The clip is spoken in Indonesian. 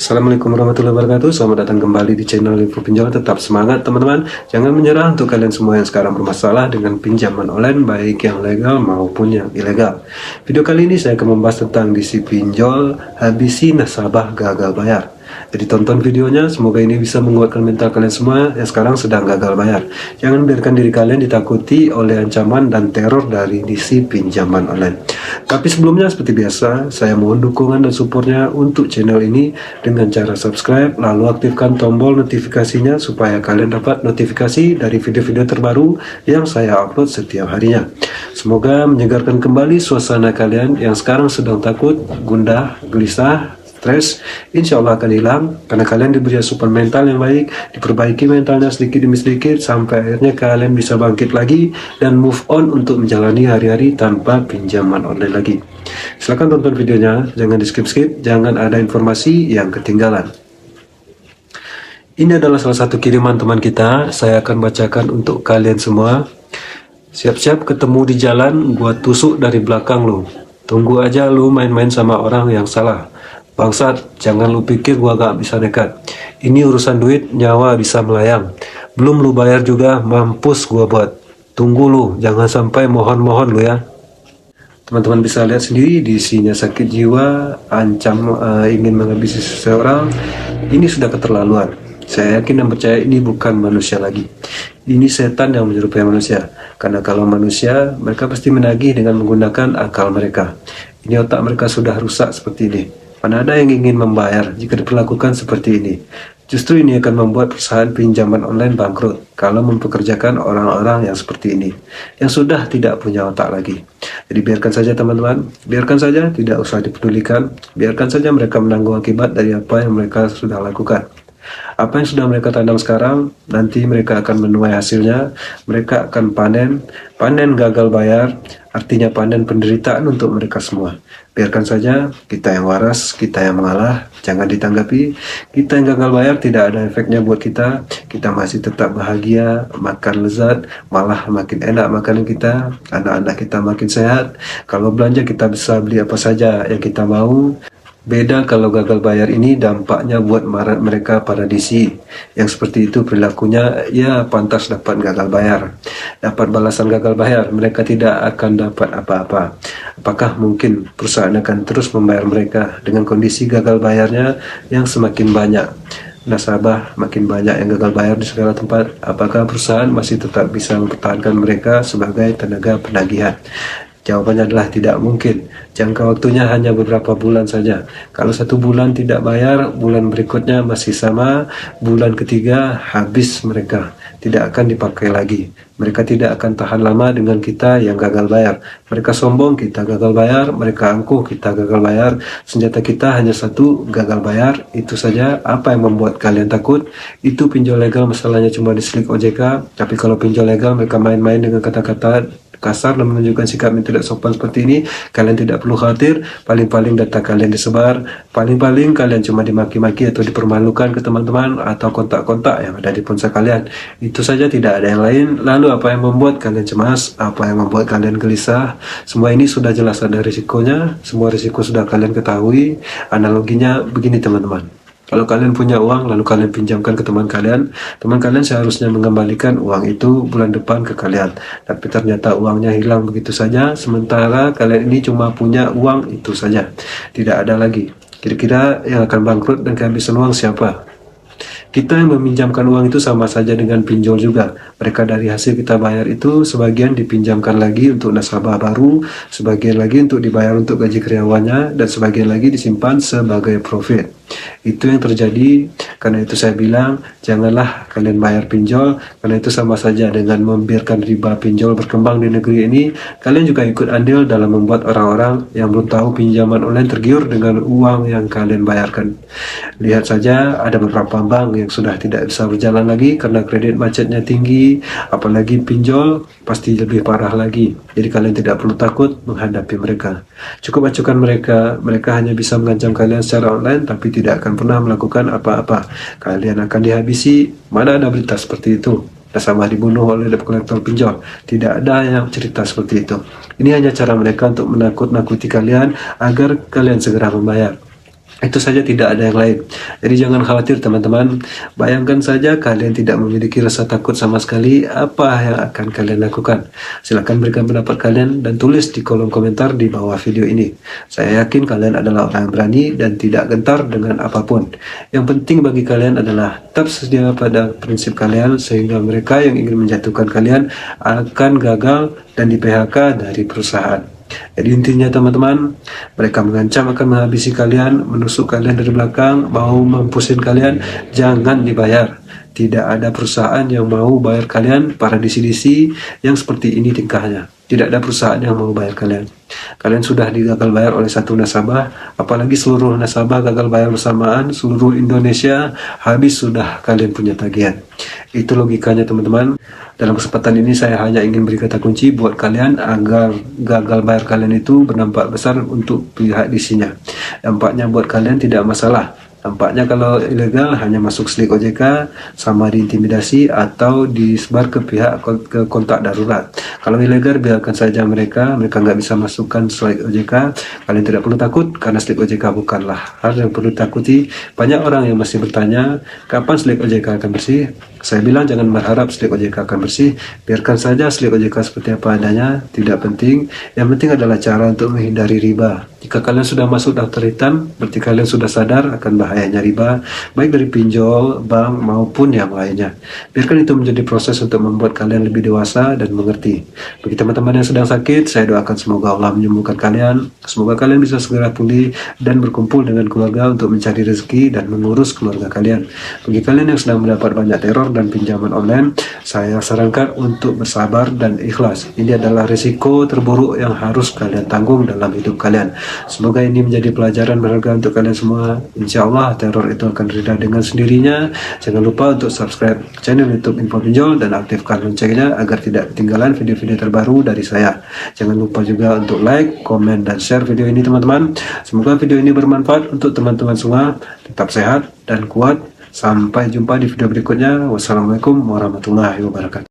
Assalamualaikum warahmatullahi wabarakatuh. Selamat datang kembali di channel Info Pinjol. Tetap semangat teman-teman. Jangan menyerah untuk kalian semua yang sekarang bermasalah dengan pinjaman online, baik yang legal maupun yang ilegal. Video kali ini saya akan membahas tentang DC pinjol habisi nasabah gagal bayar. Jadi tonton videonya, semoga ini bisa menguatkan mental kalian semua yang sekarang sedang gagal bayar. Jangan biarkan diri kalian ditakuti oleh ancaman dan teror dari DC pinjaman online. Tapi sebelumnya seperti biasa, saya mohon dukungan dan supportnya untuk channel ini dengan cara subscribe, lalu aktifkan tombol notifikasinya supaya kalian dapat notifikasi dari video-video terbaru yang saya upload setiap harinya. Semoga menyegarkan kembali suasana kalian yang sekarang sedang takut, gundah, gelisah, stres. Insya Allah akan hilang karena kalian diberi asupan mental yang baik, diperbaiki mentalnya sedikit demi sedikit sampai akhirnya kalian bisa bangkit lagi dan move on untuk menjalani hari-hari tanpa pinjaman online lagi. Silahkan tonton videonya, jangan di skip-skip, jangan ada informasi yang ketinggalan. Ini adalah salah satu kiriman teman kita, saya akan bacakan untuk kalian semua. Siap-siap ketemu di jalan, gua tusuk dari belakang lu. Tunggu aja lu main-main sama orang yang salah. Bangsat, jangan lu pikir gua gak bisa nekat. Ini urusan duit, nyawa bisa melayang. Belum lu bayar juga, mampus gua buat. Tunggu lu, jangan sampai mohon-mohon lu ya. Teman-teman bisa lihat sendiri, diisinya sakit jiwa, ancam ingin menghabisi seseorang. Ini sudah keterlaluan. Saya yakin dan percaya ini bukan manusia lagi. Ini setan yang menyerupai manusia. Karena kalau manusia, mereka pasti menagih dengan menggunakan akal mereka. Ini otak mereka sudah rusak seperti ini. Mana ada yang ingin membayar jika diperlakukan seperti ini? Justru ini akan membuat perusahaan pinjaman online bangkrut kalau mempekerjakan orang-orang yang seperti ini, yang sudah tidak punya otak lagi. Jadi biarkan saja teman-teman, biarkan saja, tidak usah dipedulikan, biarkan saja mereka menanggung akibat dari apa yang mereka sudah lakukan. Apa yang sudah mereka tanam sekarang, nanti mereka akan menuai hasilnya. Mereka akan panen gagal bayar, artinya panen penderitaan untuk mereka semua. Biarkan saja, kita yang waras, kita yang mengalah, jangan ditanggapi. Kita yang gagal bayar tidak ada efeknya buat kita. Kita masih tetap bahagia, makan lezat, malah makin enak makanan kita, anak-anak kita makin sehat. Kalau belanja kita bisa beli apa saja yang kita mau. Beda kalau gagal bayar ini dampaknya buat mereka para DC yang seperti itu perilakunya, ya pantas dapat gagal bayar, dapat balasan gagal bayar. Mereka tidak akan dapat apa-apa. Apakah mungkin perusahaan akan terus membayar mereka dengan kondisi gagal bayarnya yang semakin banyak? Nasabah makin banyak yang gagal bayar di segala tempat. Apakah perusahaan masih tetap bisa mempertahankan mereka sebagai tenaga penagihan? Jawabannya adalah tidak mungkin. Jangka waktunya hanya beberapa bulan saja. Kalau 1 bulan tidak bayar, bulan berikutnya masih sama, bulan ketiga habis mereka. Tidak akan dipakai lagi. Mereka tidak akan tahan lama dengan kita yang gagal bayar. Mereka sombong, kita gagal bayar. Mereka angkuh, kita gagal bayar. Senjata kita hanya satu, gagal bayar. Itu saja. Apa yang membuat kalian takut? Itu pinjol legal, masalahnya cuma diselik OJK. Tapi kalau pinjol legal, mereka main-main dengan kata-kata kasar dan menunjukkan sikap yang tidak sopan seperti ini. Kalian tidak perlu khawatir. Paling-paling data kalian disebar, paling-paling kalian cuma dimaki-maki atau dipermalukan ke teman-teman atau kontak-kontak yang ada di ponsel kalian. Itu saja, tidak ada yang lain. Lalu apa yang membuat kalian cemas? Apa yang membuat kalian gelisah? Semua ini sudah jelas ada risikonya. Semua risiko sudah kalian ketahui. Analoginya begini teman-teman. Kalau kalian punya uang lalu kalian pinjamkan ke teman kalian seharusnya mengembalikan uang itu bulan depan ke kalian. Tapi ternyata uangnya hilang begitu saja, sementara kalian ini cuma punya uang itu saja, tidak ada lagi. Kira-kira yang akan bangkrut dan kehabisan uang siapa? Kita yang meminjamkan uang itu sama saja dengan pinjol juga. Mereka dari hasil kita bayar itu sebagian dipinjamkan lagi untuk nasabah baru, sebagian lagi untuk dibayar untuk gaji karyawannya, dan sebagian lagi disimpan sebagai profit. Itu yang terjadi. Karena itu saya bilang, janganlah kalian bayar pinjol, karena itu sama saja dengan membiarkan riba pinjol berkembang di negeri ini. Kalian juga ikut andil dalam membuat orang-orang yang belum tahu pinjaman online tergiur dengan uang yang kalian bayarkan. Lihat saja, ada beberapa bank yang sudah tidak bisa berjalan lagi karena kredit macetnya tinggi, apalagi pinjol pasti lebih parah lagi. Jadi kalian tidak perlu takut menghadapi mereka. Cukup acukan mereka hanya bisa mengancam kalian secara online tapi tidak akan pernah melakukan apa-apa. Kalian akan dihabisi. Mana ada berita seperti itu? Nasabah dibunuh oleh debt collector pinjol. Tidak ada yang cerita seperti itu. Ini hanya cara mereka untuk menakut-nakuti kalian agar kalian segera membayar. Itu saja, tidak ada yang lain. Jadi jangan khawatir teman-teman. Bayangkan saja kalian tidak memiliki rasa takut sama sekali, apa yang akan kalian lakukan? Silahkan berikan pendapat kalian dan tulis di kolom komentar di bawah video ini. Saya yakin kalian adalah orang yang berani dan tidak gentar dengan apapun. Yang penting bagi kalian adalah tetap setia pada prinsip kalian, sehingga mereka yang ingin menjatuhkan kalian akan gagal dan di PHK dari perusahaan. Jadi intinya teman-teman, mereka mengancam akan menghabisi kalian, menusuk kalian dari belakang, mau mampusin kalian, jangan dibayar. Tidak ada perusahaan yang mau bayar kalian, para disi-disi yang seperti ini tingkahnya. Tidak ada perusahaan yang mau bayar kalian. Kalian sudah digagal bayar oleh satu nasabah, apalagi seluruh nasabah gagal bayar bersamaan, seluruh Indonesia habis sudah kalian punya tagihan. Itu logikanya teman-teman. Dalam kesempatan ini saya hanya ingin beri kata kunci buat kalian agar gagal bayar kalian itu berdampak besar untuk pihak disinya. Dampaknya buat kalian tidak masalah. Dampaknya kalau ilegal hanya masuk slik OJK, sama diintimidasi atau disebar ke pihak ke kontak darurat. Kalau ilegal biarkan saja mereka nggak bisa masukkan slik OJK. Kalian tidak perlu takut karena slik OJK bukanlah hal yang perlu takuti. Banyak orang yang masih bertanya kapan slik OJK akan bersih. Saya bilang jangan berharap slik OJK akan bersih, biarkan saja slik OJK seperti apa adanya, tidak penting. Yang penting adalah cara untuk menghindari riba. Jika kalian sudah masuk daftar hitam, berarti kalian sudah sadar akan bahayanya riba, baik dari pinjol, bank, maupun yang lainnya. Biarkan itu menjadi proses untuk membuat kalian lebih dewasa dan mengerti. Bagi teman-teman yang sedang sakit, saya doakan semoga Allah menyembuhkan kalian, semoga kalian bisa segera pulih dan berkumpul dengan keluarga untuk mencari rezeki dan mengurus keluarga kalian. Bagi kalian yang sedang mendapat banyak teror dan pinjaman online, saya sarankan untuk bersabar dan ikhlas. Ini adalah risiko terburuk yang harus kalian tanggung dalam hidup kalian. Semoga ini menjadi pelajaran berharga untuk kalian semua. Insya Allah teror itu akan reda dengan sendirinya. Jangan lupa untuk subscribe channel YouTube Info Pinjol dan aktifkan loncengnya agar tidak ketinggalan video-video terbaru dari saya. Jangan lupa juga untuk like, komen, dan share video ini teman-teman. Semoga video ini bermanfaat untuk teman-teman semua. Tetap sehat dan kuat. Sampai jumpa di video berikutnya. Wassalamualaikum warahmatullahi wabarakatuh.